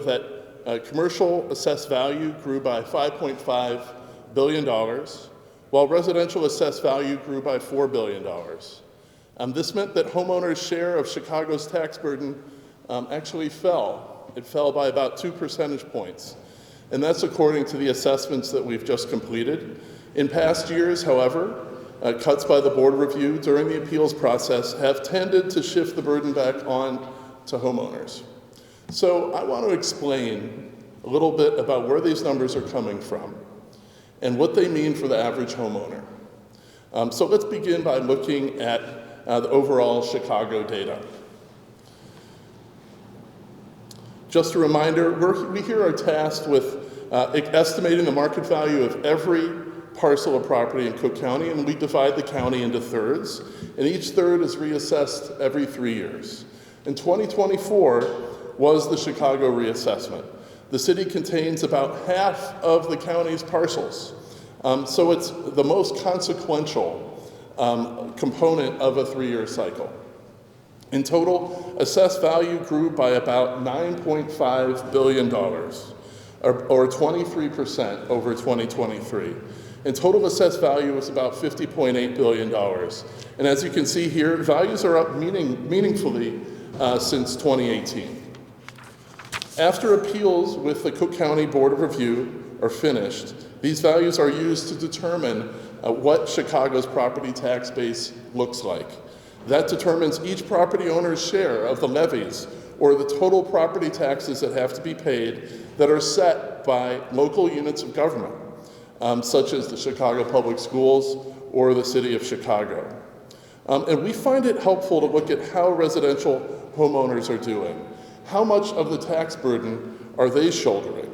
that commercial assessed value grew by $5.5 billion, while residential assessed value grew by $4 billion. This meant that homeowners' share of Chicago's tax burden actually fell. It fell by about 2 percentage points. And that's according to the assessments that we've just completed. In past years, however, cuts by the board review during the appeals process have tended to shift the burden back on to homeowners. So I want to explain a little bit about where these numbers are coming from and what they mean for the average homeowner. So let's begin by looking at the overall Chicago data. Just a reminder, we here are tasked with estimating the market value of every parcel of property in Cook County, and we divide the county into thirds, and each third is reassessed every 3 years. In 2024 was the Chicago reassessment. The city contains about half of the county's parcels, so it's the most consequential component of a 3-year cycle. In total, assessed value grew by about $9.5 billion, or 23% over 2023. And total assessed value was about $50.8 billion. And as you can see here, values are up meaningfully since 2018. After appeals with the Cook County Board of Review are finished, these values are used to determine what Chicago's property tax base looks like. That determines each property owner's share of the levies or the total property taxes that have to be paid that are set by local units of government, such as the Chicago Public Schools or the City of Chicago. And we find it helpful to look at how residential homeowners are doing. How much of the tax burden are they shouldering?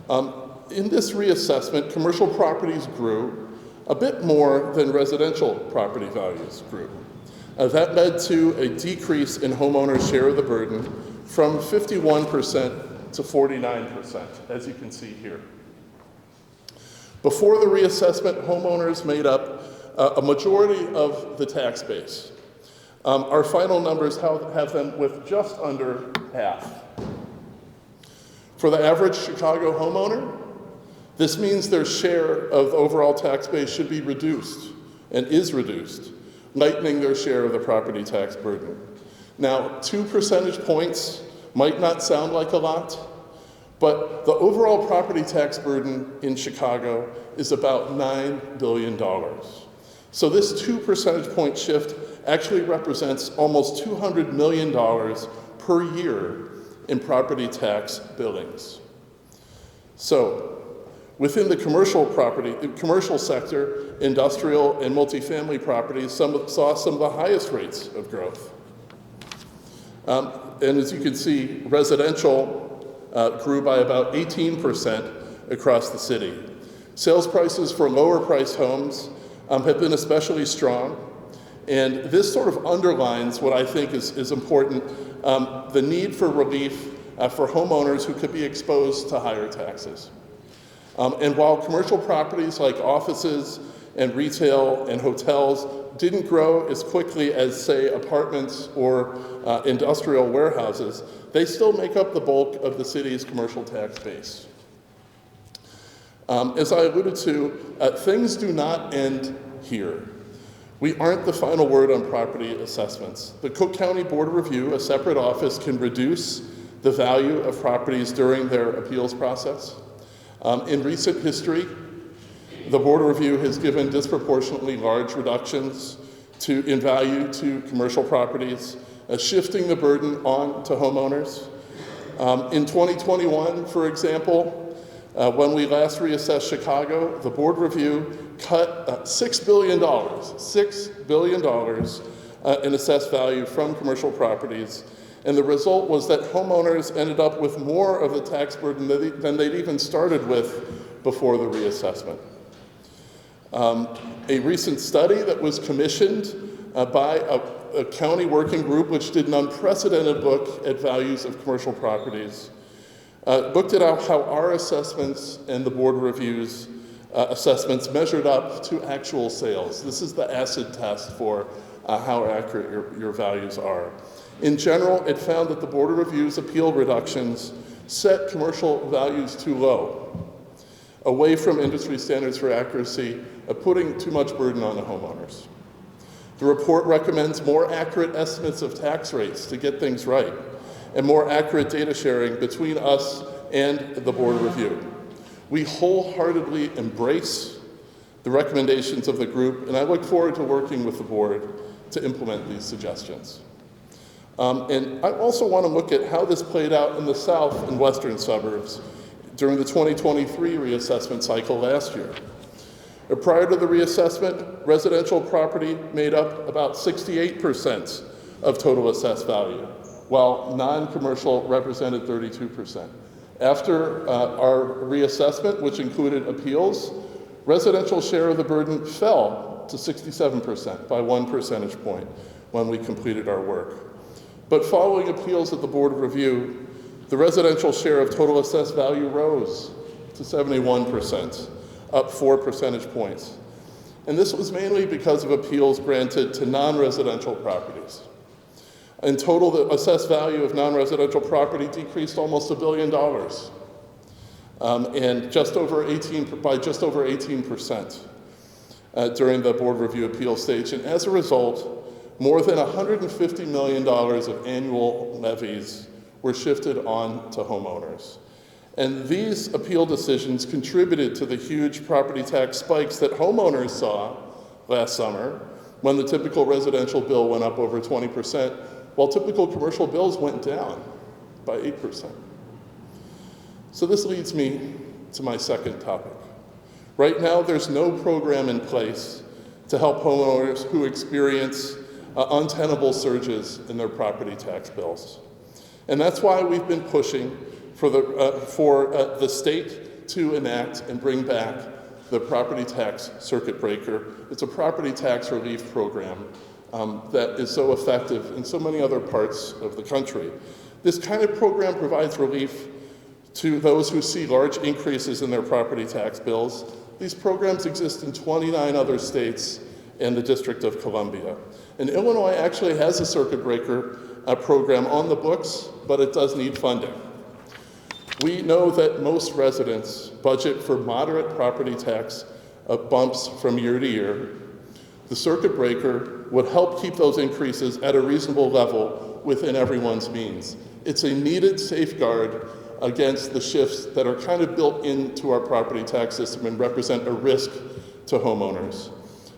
In this reassessment, commercial properties grew a bit more than residential property values grew. That led to a decrease in homeowners' share of the burden from 51% to 49%, as you can see here. Before the reassessment, homeowners made up a majority of the tax base. Our final numbers have them with just under half. For the average Chicago homeowner, this means their share of the overall tax base should be reduced and is reduced, lightening their share of the property tax burden. Now, 2 percentage points might not sound like a lot, but the overall property tax burden in Chicago is about $9 billion. So this 2 percentage point shift actually represents almost $200 million per year in property tax billings. So within the commercial sector, industrial and multifamily properties saw some of the highest rates of growth. And as you can see, residential grew by about 18% across the city. Sales prices for lower priced homes have been especially strong. And this sort of underlines what I think is important, the need for relief for homeowners who could be exposed to higher taxes. And while commercial properties like offices and retail and hotels didn't grow as quickly as, say, apartments or industrial warehouses, they still make up the bulk of the city's commercial tax base. As I alluded to, things do not end here. We aren't the final word on property assessments. The Cook County Board of Review, a separate office, can reduce the value of properties during their appeals process. In recent history, the Board of Review has given disproportionately large reductions in value to commercial properties, shifting the burden on to homeowners. In 2021, for example, when we last reassessed Chicago, the Board Review cut $6 billion in assessed value from commercial properties. And the result was that homeowners ended up with more of the tax burden than they'd even started with before the reassessment. A recent study that was commissioned by a county working group which did an unprecedented look at values of commercial properties looked at how our assessments and the Board of Review's assessments measured up to actual sales. This is the acid test for how accurate your values are. In general, it found that the Board of Review's appeal reductions set commercial values too low, away from industry standards for accuracy, of putting too much burden on the homeowners. The report recommends more accurate estimates of tax rates to get things right, and more accurate data sharing between us and the Board of Review. We wholeheartedly embrace the recommendations of the group, and I look forward to working with the board to implement these suggestions. And I also want to look at how this played out in the south and western suburbs during the 2023 reassessment cycle last year. Prior to the reassessment, residential property made up about 68% of total assessed value, while non-commercial represented 32%. After our reassessment, which included appeals, residential share of the burden fell to 67% by 1 percentage point when we completed our work. But following appeals at the Board of Review, the residential share of total assessed value rose to 71%, up 4 percentage points. And this was mainly because of appeals granted to non-residential properties. In total, the assessed value of non-residential property decreased almost $1 billion, and by just over 18% during the Board Review appeal stage. And as a result, more than $150 million of annual levies were shifted on to homeowners. And these appeal decisions contributed to the huge property tax spikes that homeowners saw last summer when the typical residential bill went up over 20%, while typical commercial bills went down by 8%. So this leads me to my second topic. Right now, there's no program in place to help homeowners who experience untenable surges in their property tax bills. And that's why we've been pushing for the state to enact and bring back the property tax circuit breaker. It's a property tax relief program that is so effective in so many other parts of the country. This kind of program provides relief to those who see large increases in their property tax bills. These programs exist in 29 other states and the District of Columbia. And Illinois actually has a circuit breaker program on the books, but it does need funding. We know that most residents budget for moderate property tax bumps from year to year. The circuit breaker would help keep those increases at a reasonable level within everyone's means. It's a needed safeguard against the shifts that are kind of built into our property tax system and represent a risk to homeowners.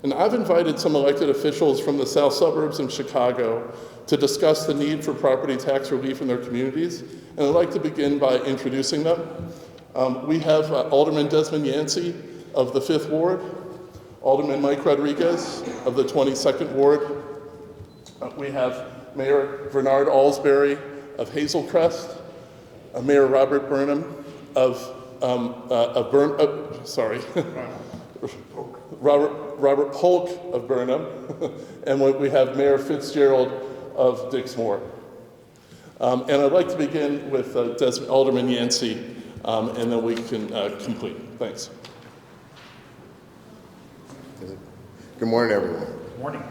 And I've invited some elected officials from the south suburbs in Chicago to discuss the need for property tax relief in their communities, and I'd like to begin by introducing them. We have Alderman Desmond Yancey of the 5th Ward, Alderman Mike Rodriguez of the 22nd Ward. We have Mayor Bernard Alsbury of Hazel Crest, Mayor Robert Burnham Robert Polk of Burnham, and we have Mayor Fitzgerald of Dixmoor. And I'd like to begin with Alderman Yancey, and then we can complete. Thanks. Good morning, everyone. Good morning.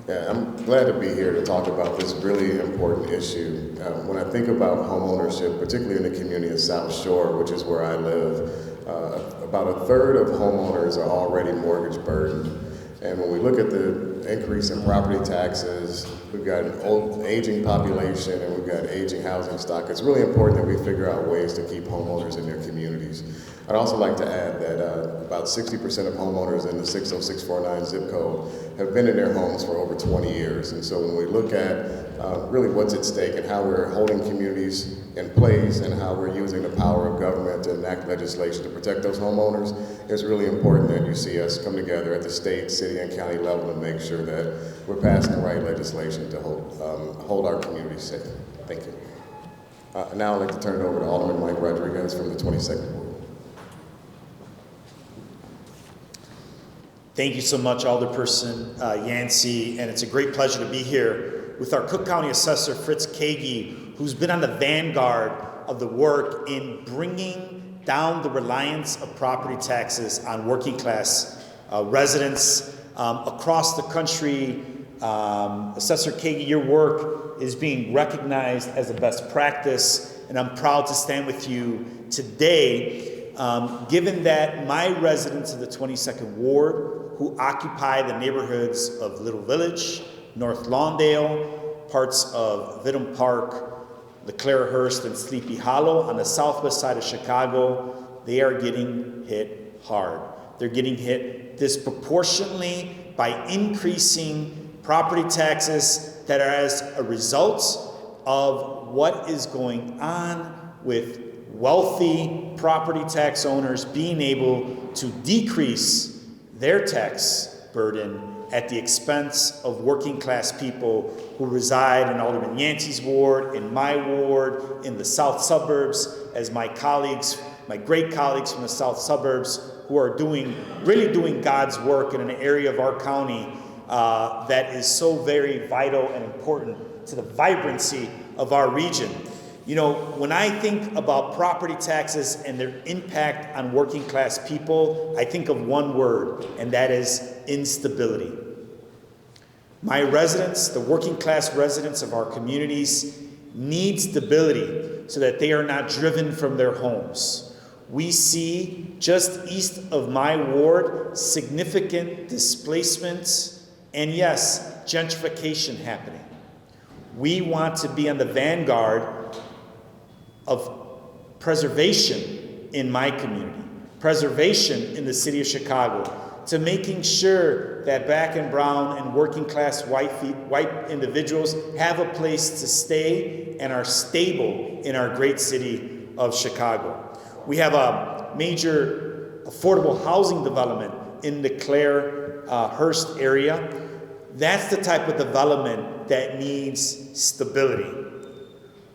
Yeah, I'm glad to be here to talk about this really important issue. When I think about homeownership, particularly in the community of South Shore, which is where I live, about a third of homeowners are already mortgage burdened. And when we look at the increase in property taxes, we've got an aging population and we've got aging housing stock. It's really important that we figure out ways to keep homeowners in their communities. I'd also like to add that about 60% of homeowners in the 60649 zip code have been in their homes for over 20 years. And so when we look at really what's at stake and how we're holding communities in place and how we're using the power of government to enact legislation to protect those homeowners, it's really important that you see us come together at the state, city, and county level to make sure that we're passing the right legislation to hold our communities safe. Thank you. Now I'd like to turn it over to Alderman Mike Rodriguez from the 22nd Ward. Thank you so much, Alderperson Yancey, and it's a great pleasure to be here with our Cook County Assessor, Fritz Kagi, who's been on the vanguard of the work in bringing down the reliance of property taxes on working class residents across the country. Assessor Kagi, your work is being recognized as a best practice, and I'm proud to stand with you today, given that my residents of the 22nd Ward, who occupy the neighborhoods of Little Village, North Lawndale, parts of Vidham Park, LeClairehurst, and Sleepy Hollow on the southwest side of Chicago, they are getting hit hard. They're getting hit disproportionately by increasing property taxes that are as a result of what is going on with wealthy property tax owners being able to decrease their tax burden at the expense of working class people who reside in Alderman Yancey's ward, in my ward, in the south suburbs, as my colleagues, my great colleagues from the south suburbs, who are really doing God's work in an area of our county that is so very vital and important to the vibrancy of our region. You know, when I think about property taxes and their impact on working class people, I think of one word, and that is instability. My residents, the working class residents of our communities, need stability so that they are not driven from their homes. We see just east of my ward significant displacements and, yes, gentrification happening. We want to be on the vanguard of preservation in my community, preservation in the city of Chicago, to making sure that black and brown and working class white individuals have a place to stay and are stable in our great city of Chicago. We have a major affordable housing development in the LeClairehurst area. That's the type of development that needs stability.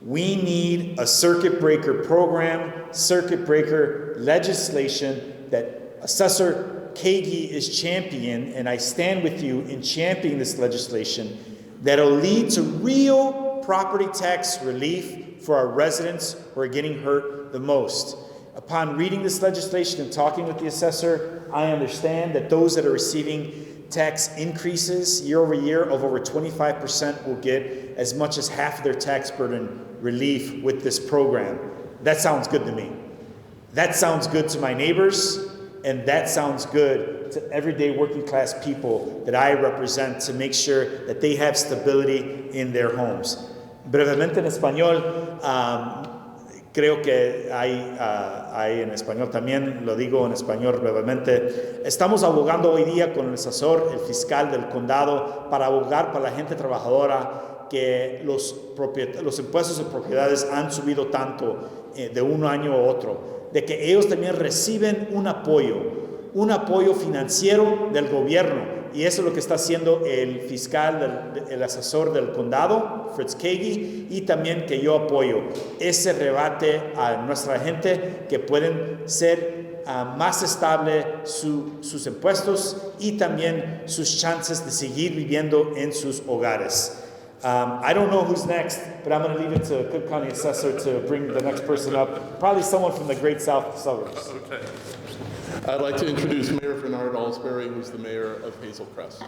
We need a circuit breaker program, circuit breaker legislation that Assessor Kagi is championing, and I stand with you in championing this legislation that'll lead to real property tax relief for our residents who are getting hurt the most. Upon reading this legislation and talking with the assessor, I understand that those that are receiving tax increases year over year of over 25% will get as much as half of their tax burden relief with this program. That sounds good to me. That sounds good to my neighbors, and that sounds good to everyday working class people that I represent, to make sure that they have stability in their homes. Brevemente en español, creo que hay en español también, lo digo en español brevemente. Estamos abogando hoy día con el asesor, el fiscal del condado, para abogar para la gente trabajadora que los impuestos de propiedades han subido tanto de un año a otro, de que ellos también reciben un apoyo financiero del gobierno. Y eso es lo que está haciendo el fiscal, el asesor del condado, Fritz Kagi, y también que yo apoyo ese rebate a nuestra gente, que pueden ser más estable sus impuestos y también sus chances de seguir viviendo en sus hogares. I don't know who's next, but I'm going to leave it to Cook County Assessor to bring the next person up. Probably someone from the great south suburbs. Okay. I'd like to introduce Mayor Bernard Alsbury, who's the mayor of Hazel Crest.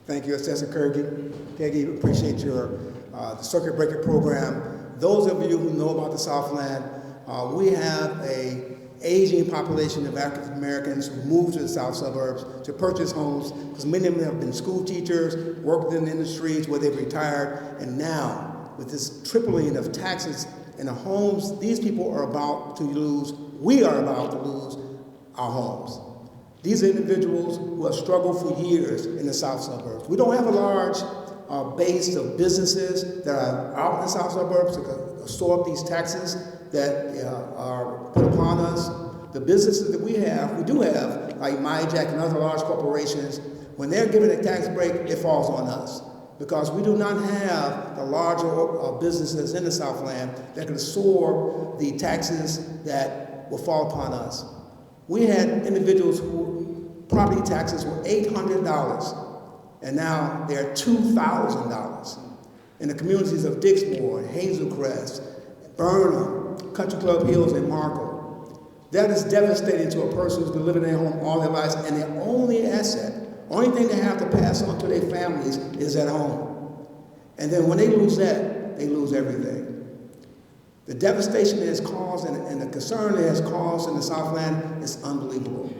Thank you, Assessor Kagi. Appreciate your the circuit breaker program. Those of you who know about the Southland, we have a aging population of African Americans who move to the south suburbs to purchase homes, because many of them have been school teachers, worked in the industries where they've retired, and now with this tripling of taxes in the homes, these people are about to lose, we are about to lose our homes. These are individuals who have struggled for years in the south suburbs. We don't have a large base of businesses that are out in the south suburbs to absorb these taxes that are put upon us. The businesses that we do have, like MyJack and other large corporations, when they're given a tax break, it falls on us, because we do not have the larger businesses in the Southland that can absorb the taxes that will fall upon us. We had individuals who property taxes were $800, and now they're $2,000. In the communities of Dixmoor, Hazel Crest, Burnham, Country Club Hills, and Markle. That is devastating to a person who's been living in their home all their lives, and their only asset, only thing they have to pass on to their families is at home. And then when they lose that, they lose everything. The devastation it has caused and the concern it has caused in the Southland is unbelievable.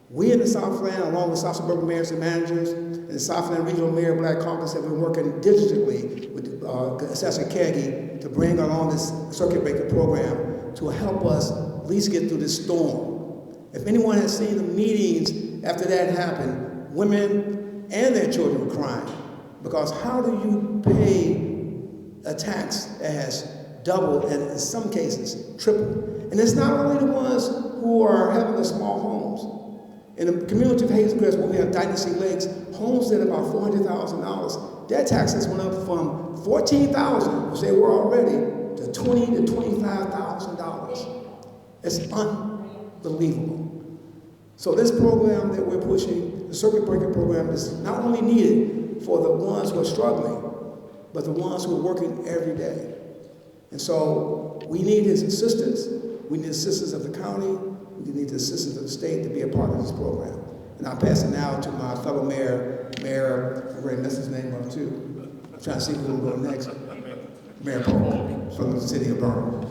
We in the Southland, along with South Suburban mayors and managers, and the Southland Regional Mayor Black Caucus have been working diligently with Assessor Keggy to bring along this circuit breaker program to help us at least get through this storm. If anyone has seen the meetings after that happened, women and their children were crying. Because how do you pay a tax that has doubled and in some cases tripled? And it's not only the ones who are having the small homes. In the community of Hazel Crest, where we have Dynasty Lakes, homes that are about $400,000, their taxes went up from $14,000, which they were already, to $20,000 to $25,000. It's unbelievable. So this program that we're pushing, the circuit breaker program, is not only needed for the ones who are struggling, but the ones who are working every day. And so we need his assistance. We need assistance of the county. We need the assistance of the state to be a part of this program. And I'll pass it now to my fellow mayor, I'm going to mess his name up too. I'm trying to see who's going to go next. Mayor Paul from the city of Burma.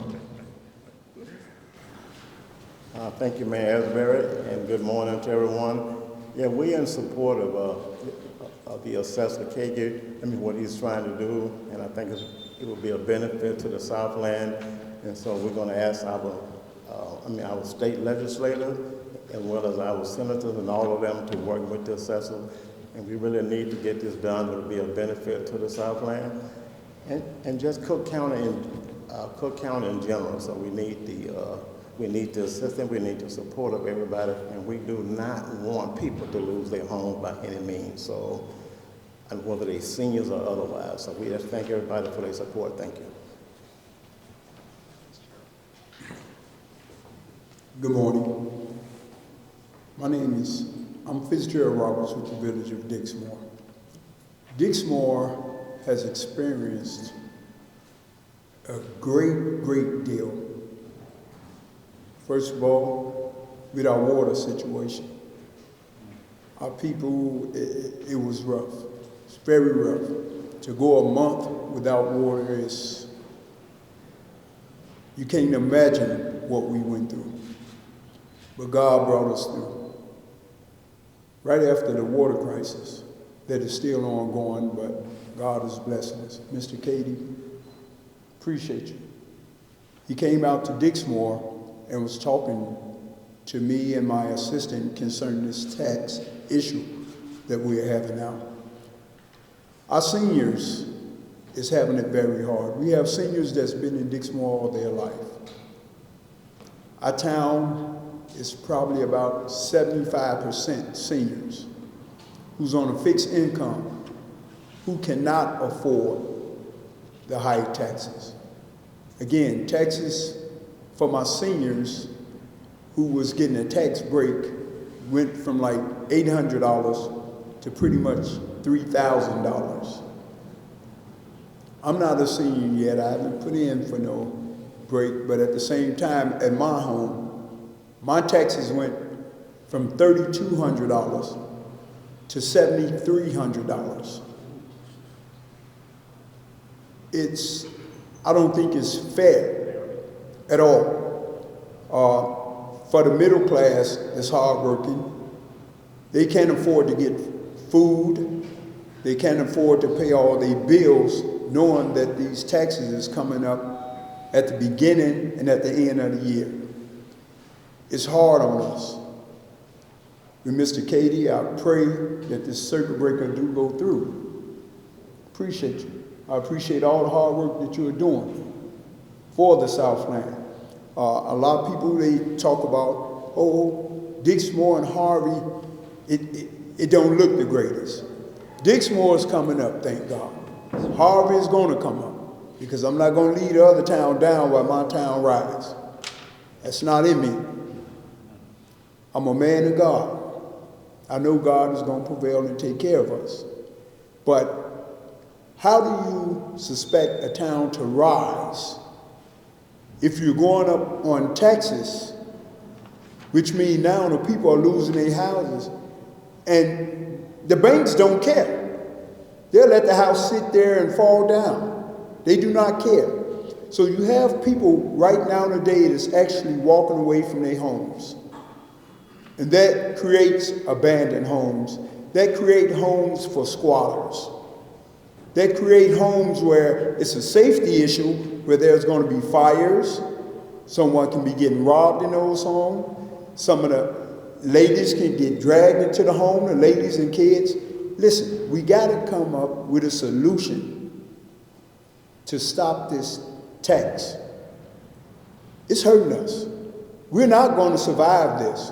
Thank you, Mayor Asbury, and good morning to everyone. Yeah, we're in support of the Assessor KG, what he's trying to do, and I think it will be a benefit to the Southland. And so we're going to ask our state legislators, as well as our senators and all of them to work with the assessor. And we really need to get this done. It will be a benefit to the Southland and just Cook County in general. So we need the assistance, we need the support of everybody, and we do not want people to lose their homes by any means. So, and whether they're seniors or otherwise. So we just thank everybody for their support. Thank you. Good morning. I'm Fitzgerald Roberts with the village of Dixmoor. Dixmoor has experienced a great deal. First of all, with our water situation. Our people, it was rough. It's very rough. To go a month without water is, you can't imagine what we went through. But God brought us through. Right after the water crisis, that is still ongoing, but God is blessing us. Mr. Cady, appreciate you. He came out to Dixmoor and was talking to me and my assistant concerning this tax issue that we're having now. Our seniors is having it very hard. We have seniors that's been in Dixmoor all their life. Our town is probably about 75% seniors who's on a fixed income, who cannot afford the high taxes. Again, taxes for my seniors who was getting a tax break went from like $800 to pretty much $3,000. I'm not a senior yet. I haven't put in for no break, but at the same time, at my home, my taxes went from $3,200 to $7,300. I don't think it's fair at all. For the middle class that's hardworking, they can't afford to get food. They can't afford to pay all their bills, knowing that these taxes is coming up at the beginning and at the end of the year. It's hard on us. With Mr. Cady, I pray that this circuit breaker do go through. Appreciate you. I appreciate all the hard work that you're doing for the Southland. A lot of people, they talk about, Dixmoor and Harvey, it don't look the greatest. Dixmoor is coming up, thank God. Harvey is going to come up, because I'm not going to lead the other town down while my town rises. That's not in me. I'm a man of God. I know God is going to prevail and take care of us. But how do you suspect a town to rise if you're going up on taxes, which means now the people are losing their houses, and the banks don't care. They'll let the house sit there and fall down. They do not care. So you have people right now today that's actually walking away from their homes. And that creates abandoned homes. That creates homes for squatters. That create homes where it's a safety issue, where there's going to be fires. Someone can be getting robbed in those homes. Some of the ladies can get dragged into the home, the ladies and kids. Listen, we got to come up with a solution to stop this tax. It's hurting us. We're not going to survive this.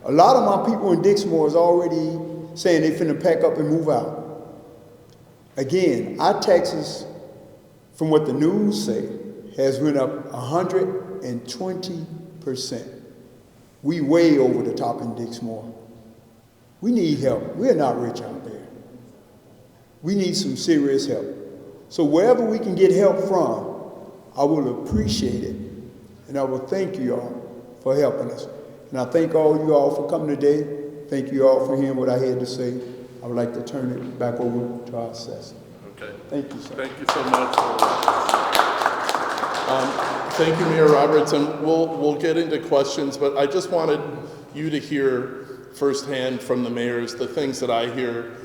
A lot of my people in Dixmoor is already saying they're finna pack up and move out. Again, our taxes, from what the news say, has went up 120%. We way over the top in Dixmoor. We need help. We're not rich out there. We need some serious help. So wherever we can get help from, I will appreciate it. And I will thank you all for helping us. And I thank all you all for coming today. Thank you all for hearing what I had to say. I would like to turn it back over to our assessor. Okay. Thank you, sir. Thank you so much. Thank you, Mayor Roberts, and we'll get into questions, but I just wanted you to hear firsthand from the mayors the things that I hear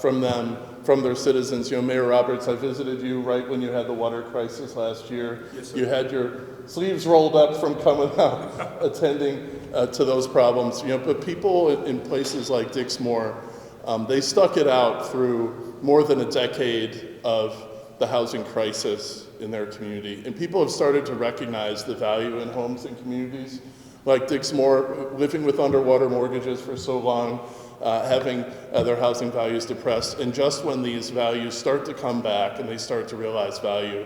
from them, from their citizens. You know, Mayor Roberts, I visited you right when you had the water crisis last year. Yes, sir. You had your sleeves rolled up from coming out, attending to those problems. You know, but people in places like Dixmoor, they stuck it out through more than a decade of the housing crisis in their community. And people have started to recognize the value in homes and communities like Dixmoor, living with underwater mortgages for so long, having their housing values depressed. And just when these values start to come back and they start to realize value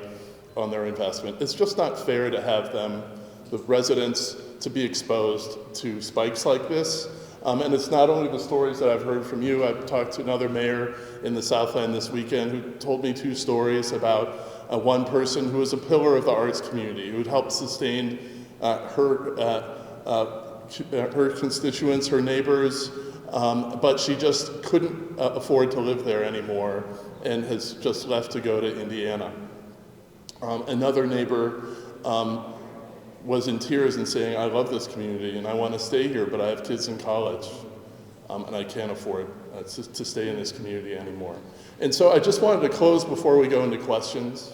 on their investment, it's just not fair to have them, the residents, to be exposed to spikes like this. And it's not only the stories that I've heard from you. I've talked to another mayor in the Southland this weekend who told me 2 stories about one person who was a pillar of the arts community, who had helped sustain her constituents, her neighbors, but she just couldn't afford to live there anymore and has just left to go to Indiana. Another neighbor was in tears and saying, I love this community and I want to stay here, but I have kids in college and I can't afford to stay in this community anymore. And so I just wanted to close before we go into questions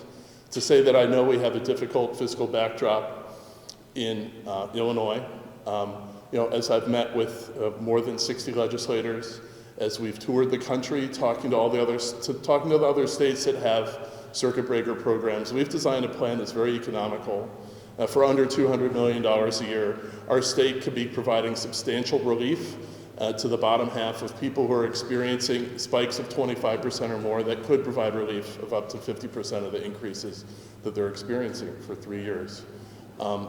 to say that I know we have a difficult fiscal backdrop in Illinois. You know, as I've met with more than 60 legislators, as we've toured the country, talking to the other states that have circuit breaker programs, we've designed a plan that's very economical. For under $200 million a year, our state could be providing substantial relief to the bottom half of people who are experiencing spikes of 25% or more that could provide relief of up to 50% of the increases that they're experiencing for 3 years.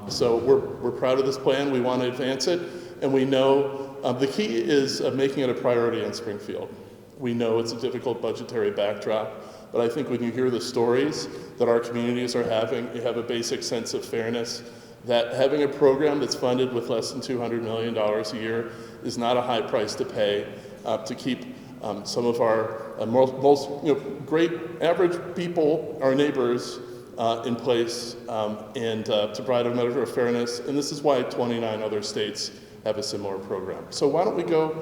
So we're proud of this plan. We want to advance it, and we know the key is making it a priority in Springfield. We know it's a difficult budgetary backdrop, but I think when you hear the stories that our communities are having, you have a basic sense of fairness, that having a program that's funded with less than $200 million a year is not a high price to pay to keep some of our most great average people, our neighbors, in place and to provide a measure of fairness. And this is why 29 other states have a similar program. So why don't we go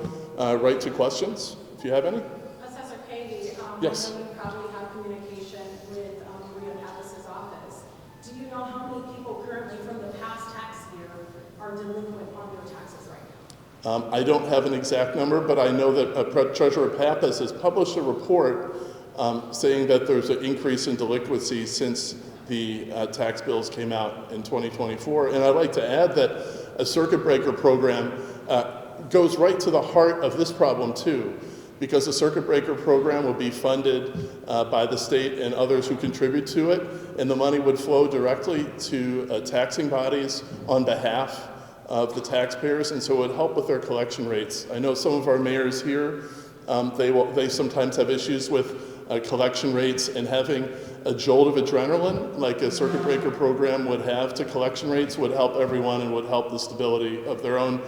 right to questions, if you have any? Assessor Katie, yes. I know you probably have communication with Reassessment's office. Do you know how many people currently from the past tax year are delinquent on their taxes right now? I don't have an exact number, but I know that Treasurer Pappas has published a report saying that there's an increase in delinquency since the tax bills came out in 2024. And I'd like to add that a circuit breaker program goes right to the heart of this problem too, because the circuit breaker program will be funded by the state and others who contribute to it, and the money would flow directly to taxing bodies on behalf of the taxpayers, and so it would help with their collection rates. I know some of our mayors here, they sometimes have issues with collection rates, and having a jolt of adrenaline like a circuit breaker program would have to collection rates would help everyone and would help the stability of their own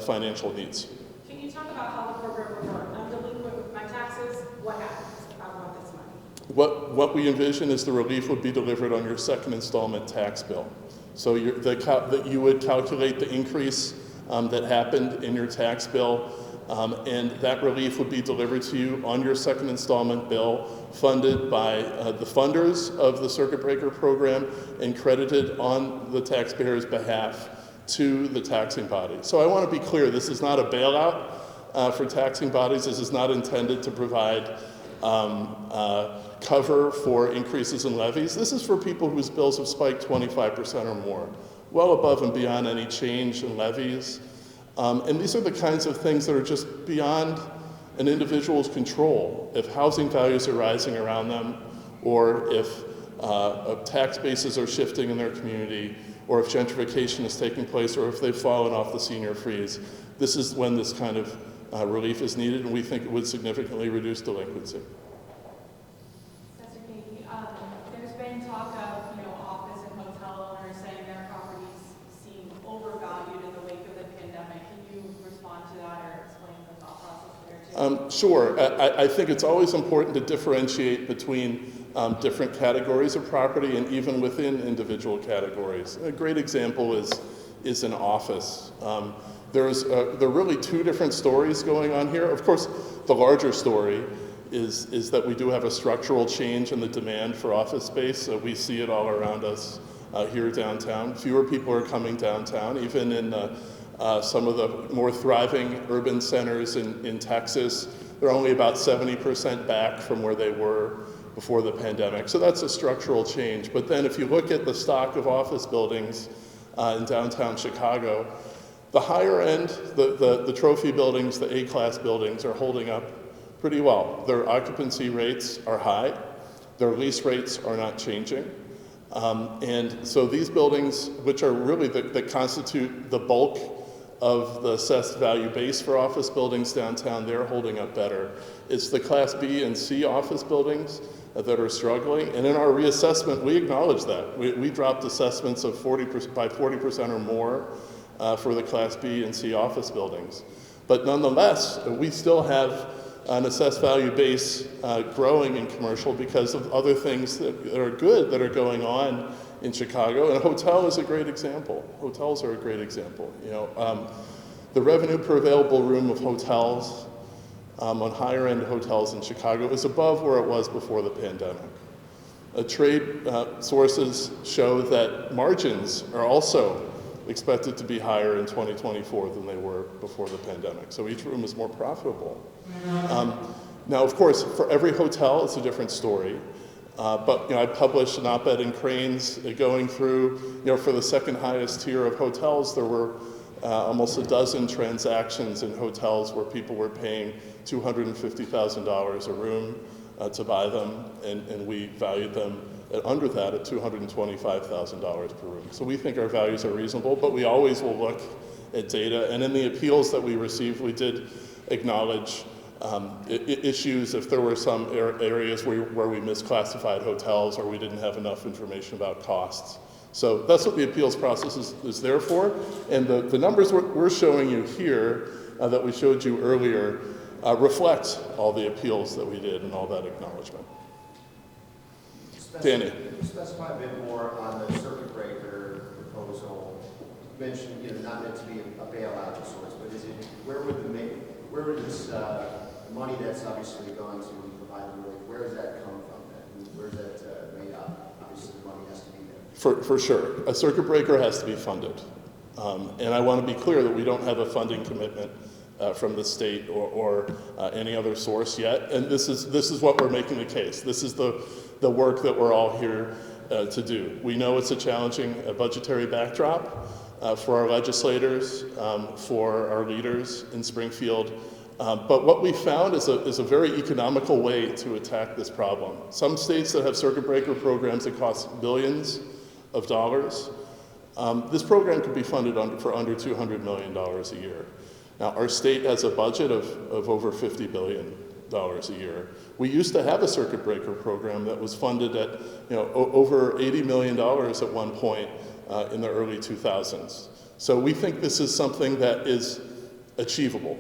financial needs. Can you talk about how the program would work? I'm delinquent with my taxes. What happens? I want this money. What we envision is the relief would be delivered on your second installment tax bill. So that you would calculate the increase that happened in your tax bill, and that relief would be delivered to you on your second installment bill, funded by the funders of the circuit breaker program and credited on the taxpayer's behalf to the taxing body. So I want to be clear, this is not a bailout for taxing bodies. This is not intended to provide cover for increases in levies. This is for people whose bills have spiked 25% or more, well above and beyond any change in levies. And these are the kinds of things that are just beyond an individual's control. If housing values are rising around them, or if tax bases are shifting in their community, or if gentrification is taking place, or if they've fallen off the senior freeze, this is when this kind of relief is needed, and we think it would significantly reduce delinquency. Assessor Katie, there's been talk of, office and hotel owners saying their properties seem overvalued in the wake of the pandemic. Can you respond to that or explain the thought process there too? Sure. I think it's always important to differentiate between different categories of property and even within individual categories. A great example is an office. There are really two different stories going on here. Of course, the larger story is that we do have a structural change in the demand for office space. We see it all around us here downtown. Fewer people are coming downtown, even in some of the more thriving urban centers in Texas. They're only about 70% back from where they were before the pandemic. So that's a structural change. But then if you look at the stock of office buildings in downtown Chicago, the higher end, the trophy buildings, the A-class buildings are holding up pretty well. Their occupancy rates are high. Their lease rates are not changing. And so these buildings, which are really that constitute the bulk of the assessed value base for office buildings downtown, they're holding up better. It's the Class B and C office buildings that are struggling. And in our reassessment, we acknowledge that. We dropped assessments of by 40% or more for the Class B and C office buildings. But nonetheless, we still have an assessed value base growing in commercial because of other things that are good that are going on in Chicago. And a hotel is a great example. Hotels are a great example. The revenue per available room of hotels on higher end hotels in Chicago is above where it was before the pandemic. Trade sources show that margins are also expected to be higher in 2024 than they were before the pandemic. So each room is more profitable. Now, of course, for every hotel, it's a different story. But I published an op-ed in Cranes going through, for the second highest tier of hotels, there were almost a dozen transactions in hotels where people were paying $250,000 a room to buy them, and we valued them under that at $225,000 per room. So we think our values are reasonable, but we always will look at data. And in the appeals that we received, we did acknowledge issues if there were some areas where we misclassified hotels or we didn't have enough information about costs. So that's what the appeals process is there for. And the numbers we're showing you here that we showed you earlier reflect all the appeals that we did and all that acknowledgement. Danny. Specify a bit more on the circuit breaker proposal. You mentioned, not meant to be a bailout of sorts, but is it where would this money that's obviously going to provide the relief, where does that come from then? Where is that made up? Obviously, the money has to be there. For sure, a circuit breaker has to be funded, and I want to be clear that we don't have a funding commitment from the state or any other source yet. And this is what we're making the case. This is the work that we're all here to do. We know it's a challenging budgetary backdrop for our legislators, for our leaders in Springfield. But what we found is a very economical way to attack this problem. Some states that have circuit breaker programs that cost billions of dollars, this program could be funded for under $200 million a year. Now, our state has a budget of over $50 billion a year. We used to have a circuit breaker program that was funded at over $80 million at one point in the early 2000s. So we think this is something that is achievable.